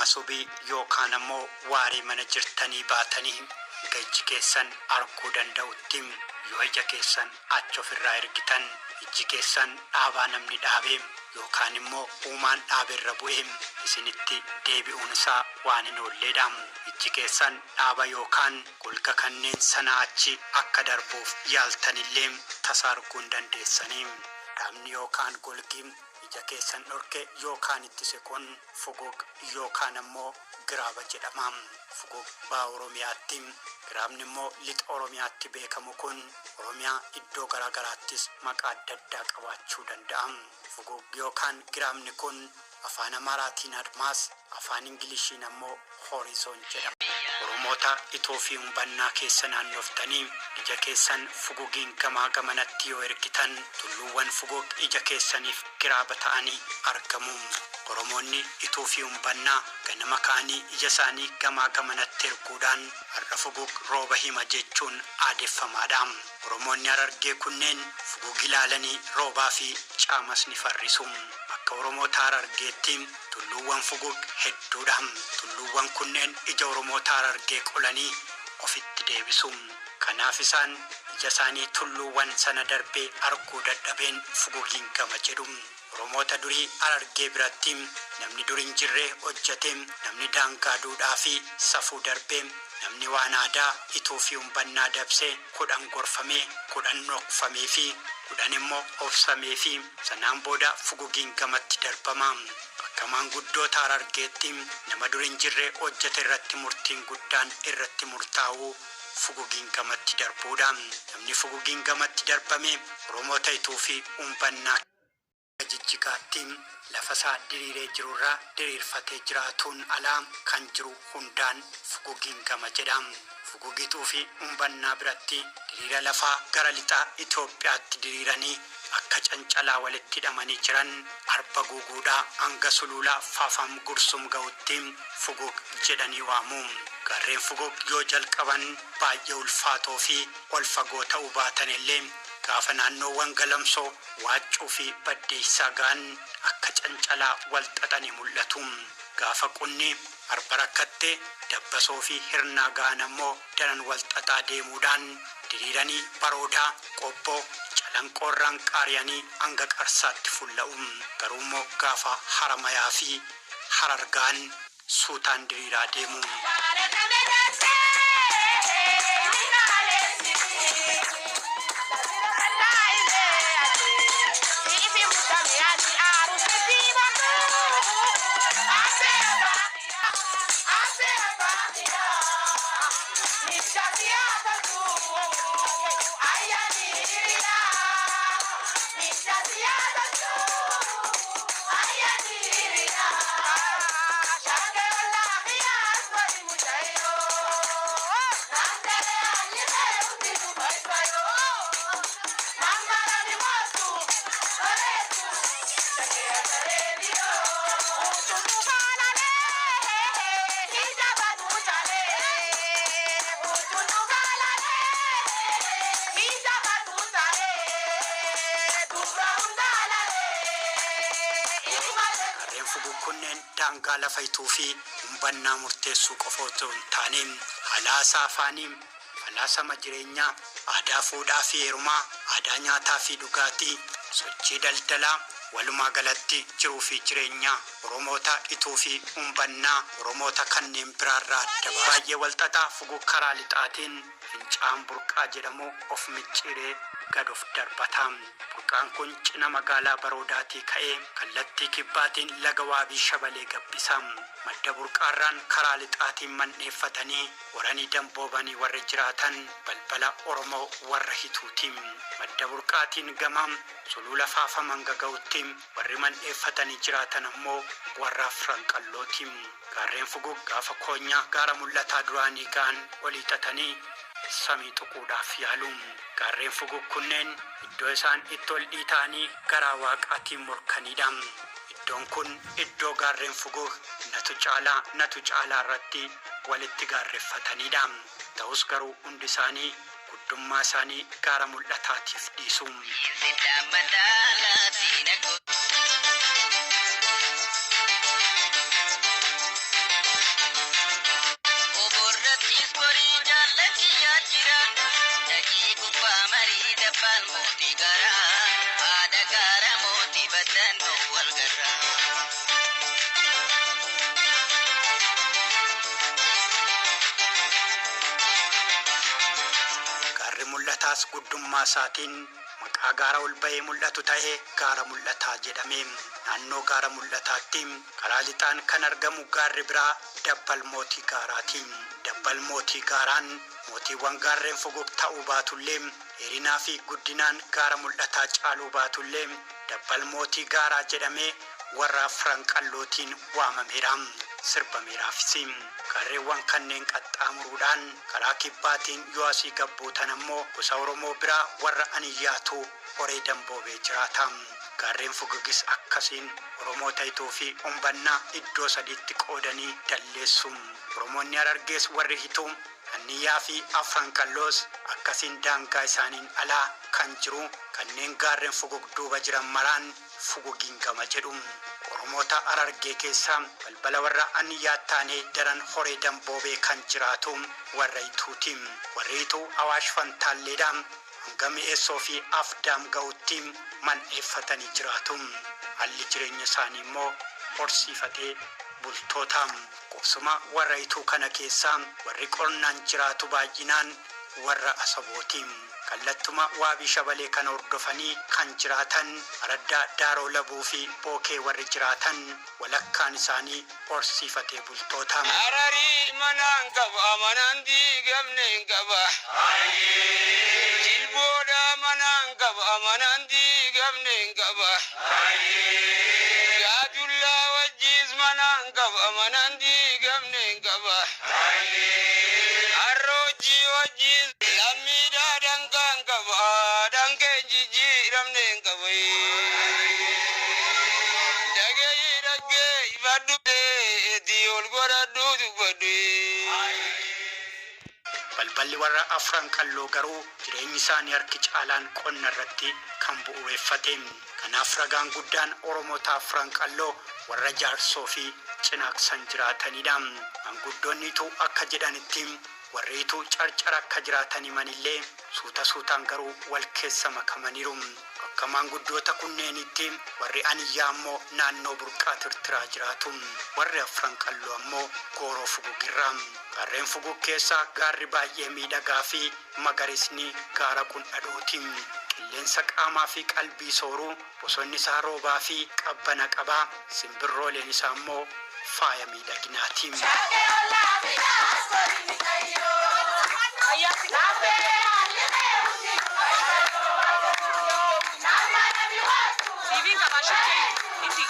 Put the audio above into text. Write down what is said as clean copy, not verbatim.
masubii yookaan ammoo waarii mana jirtanii baatanii ija keessan arguu danda'utti yoo ija keessan achi ofirraa ergitan iji keessan dhaabaa namni dhaabee yookaan immoo uumaan dhaaberra bu'ee isinitti deebi'uun isaa waan hin oolleedha. Iji keessan dhaaba yookaan golga kanneen sanaa achi akka darbuuf yaaltanillee tasa arguu hin dandeessanii. Dhaabni yookaan golgi ija keessan dhorke yookaan ittise kun fugug yookaan ammoo giraaba jedhama. Fugug baa Oromiyaatti, giraabni immoo lixa Oromiyaatti beekamu kun Oromiyaa iddoo garaagaraattis maqaa adda addaa qabaachuu danda'a. Fugug yookaan giraabni kun afaan Amaaraatiin Admaas, afaan Ingiliishiin ammoo Horizon jedhama. Oromoota itoo fi humbannaa keessa naannoftanii ija keessan fugugiin gamaa gamanatti yoo ergitan tulluuwwan fugug ija keessaniif giraaba ta'anii argamu. Oromoonni itoo fi humbannaa ganama kaanii ija isaanii gamaa gamanatti erguudhaan har'a fugug rooba hima jechuun aadeffamaadha. Oromoonni Harargee kunneen fugug ilaalanii roobaa fi caamas ni farrisu. Akka Oromoota Harargeetti tulluuwwan fugug hedduudha. Tulluuwwan kunneen ija Oromoota Harargee qolanii ofitti deebisu. Kanaaf isaan ija isaanii tulluuwwan sana darbee arguu dadhabeen fugugiin gama jedhu. Oromoota durii Harargee biratti namni durii hin jirre hojjete, namni daangaa duudhaa fi safuu darbee, namni waan aadaa itoo fi humbannaa dabsee 10 gorfamee 10 dhokfamee fi 10 immoo obsamee fi sanaan booda fugugiin gamatti darbama. Bakka maanguddoota Harargeetti nama durii hin jirre hojjete irratti murtiin guddaan irratti murtaa'u fugugiin gamatti darbuudha. Namni fugugiin gamatti darbame Oromoota itoo fi humbannaa jijjigaatti lafa isaa diriiree jirurraa diriirfatee jiraatuun alaa kan jiru hundaan fugugiin gama jedhama. Fugugiituu fi humbannaa biratti diriira lafaa gara lixaa Itoophiyaatti diriiranii akka cancalaa walitti hidhamanii jiran arba guguudhaa hanga sululaa Faafam Gursum ga'utti fugug jedhanii waamu. Garreen fugug yoo jalqaban baay'ee ulfaatoo fi ol fagoo ta'uu baatan illee gaafa naannoowwan galamsoo waaccuu fi baddeessaa ga'an akka cancalaa wal xaxanii mul'atu. Gaafa qunni arba rakkatte dabbasoo fi hirnaa ga'an ammoo daran wal xaxaa deemuudhaan diriiranii baroodaa qobboo calanqoorraan qaariyanii hanga qarsaatti fulla'u. Garuu immoo gaafa haramayaa fi harargaan suutaan diriiraa deemu. Kunneen daangaa lafa ituu fi humbannaa murteessuu qofa otoo hin taane halaasa afaanii, falaasama jireenyaa, aadaa fuudhaa fi heerumaa, aadaa nyaataa fi dhugaatii, sochii daldalaa, walumaa galatti jiruu fi jireenyaa Oromoota ituu fi humbannaa Oromoota kanneen biraarraa adda baay'ee walxaxaa fugug karaa lixaatiin fincaan burqaa jedhamu of micciiree gad of darbata. Burqaan kun cina magaalaa Baroodaatii ka'ee kallattii kibbaatiin laga Waabii Shabalee gabbisa. Madda burqaarraan karaa lixaatiin mandheeffatanii waranii damboobanii warri jiraatan balbala Oromoo warra hituuti. Madda burqaatiin gamaan sulula Faafaman gaga'utti warri mandheeffatanii jiraatan ammoo warra Franqallooti. Gaarreen fugug gaafa koonyaa gaara mul'ataa duraanii ga'an waliixatanii samii tuquudhaaf yaalu. Gaarreen fugug kunneen iddoo isaan itti ol dhiitaanii garaa waaqaatiin morkanidha. Iddoon kun iddoo gaarreen fugug natu caalaa irratti walitti gaarreeffatanidha. Ta'us garuu hundi isaanii guddummaa isaanii gaara mul'ataatiif dhiisu. gaaraas guddummaa isaatiin maqaa gaara ol ba'ee mul'atu ta'ee gaara mul'ataa jedhame. Naannoo gaara mul'ataatti karaa lixaan kan argamu gaarri biraa dabbal mootii gaaraati. Dabbal mootii gaaraan mootiiwwan gaarreen fuguk ta'uu baatullee dheerinaa fi guddinaan gaara mul'ataa caaluu baatullee dabbal mootii gaaraa jedhamee warra afran qallootiin waamameera. Sirbameeraafis gaarreewwan kanneen qaxxaamuruudhaan karaa kibbaatiin yoo asii gabbuutan ammoo gosa Oromoo biraa warra Aniyyaatu horee damboobee jiraata. Gaarreen fugugis akkasiin Oromoota hituu fi umbannaa iddoo sadiitti qoodanii dalleessu. Oromoonni Harargees warri hituu Aniyyaa fi afran qalloos akkasiin daangaa isaaniin alaa kan jiru kanneen gaarreen fugug duuba jiran maraan fugugiin gama jedhu. Oromoota Harargee keessaa balbala warra Aniyyaa taanee daran horee damboobee kan jiraatu warra hituuti. Warri hituu Awaash Fantaalleedhaan hanga mi'eessoo fi afdaam ga'utti man'eeffatanii jiraatu. Haalli jireenya isaanii immoo horsiifatee bultoota. Qubsuma warra hituu kana keessaa warri qonnaan jiraatu baay'inaan warra Asabooti. Kallattuma waabii shabalee kana hordofanii kan jiraatan Araddaa Daaroo Labuu fi Bookee warri jiraatan walakkaan isaanii horsiifatee bultoota. Ararii manaan qaba amanaan diigamne hin qaba. Jilboodha manaan qaba amanaan diigamne hin qaba. Gaadullaa wajjiis manaan qaba amanaan diigamne hin qaba. Arroojii wajjiis lammiidhaa dangaan qaba dankee jijjiiramne hin qaba. Dhagee ibaddu diyool godhadhu dubbadhu. Balballi warra afran qalloo garuu jireenyi isaanii harki caalaan qonna irratti kan bu'uureffate. Kanaaf ragaan guddaan Oromoota afran qalloo warra jaarsoo fi cinaaqsan jiraatanidha. Manguddoonniitu akka jedhanitti warri hituu carcara akka jiraatan himanillee suuta suutaan garuu wal keessa makamaniiru. Akka manguddoota kunneenitti warri Aniyyaa ammoo naannoo burqaa tirtiraa jiraatu. Warri afran qalloo ammoo gooroo fugugirra. Gaarreen fugug keessaa gaarri baay'ee miidhagaa fi magariisni gaara Qundhaadhooti. Qilleensa qaamaa fi qalbii sooruu, bosonni isaa roobaa fi qabbana qabaa, simbirrooleen isaa immoo faaya miidhaginaati. Sivin ka ba siya? Hindi.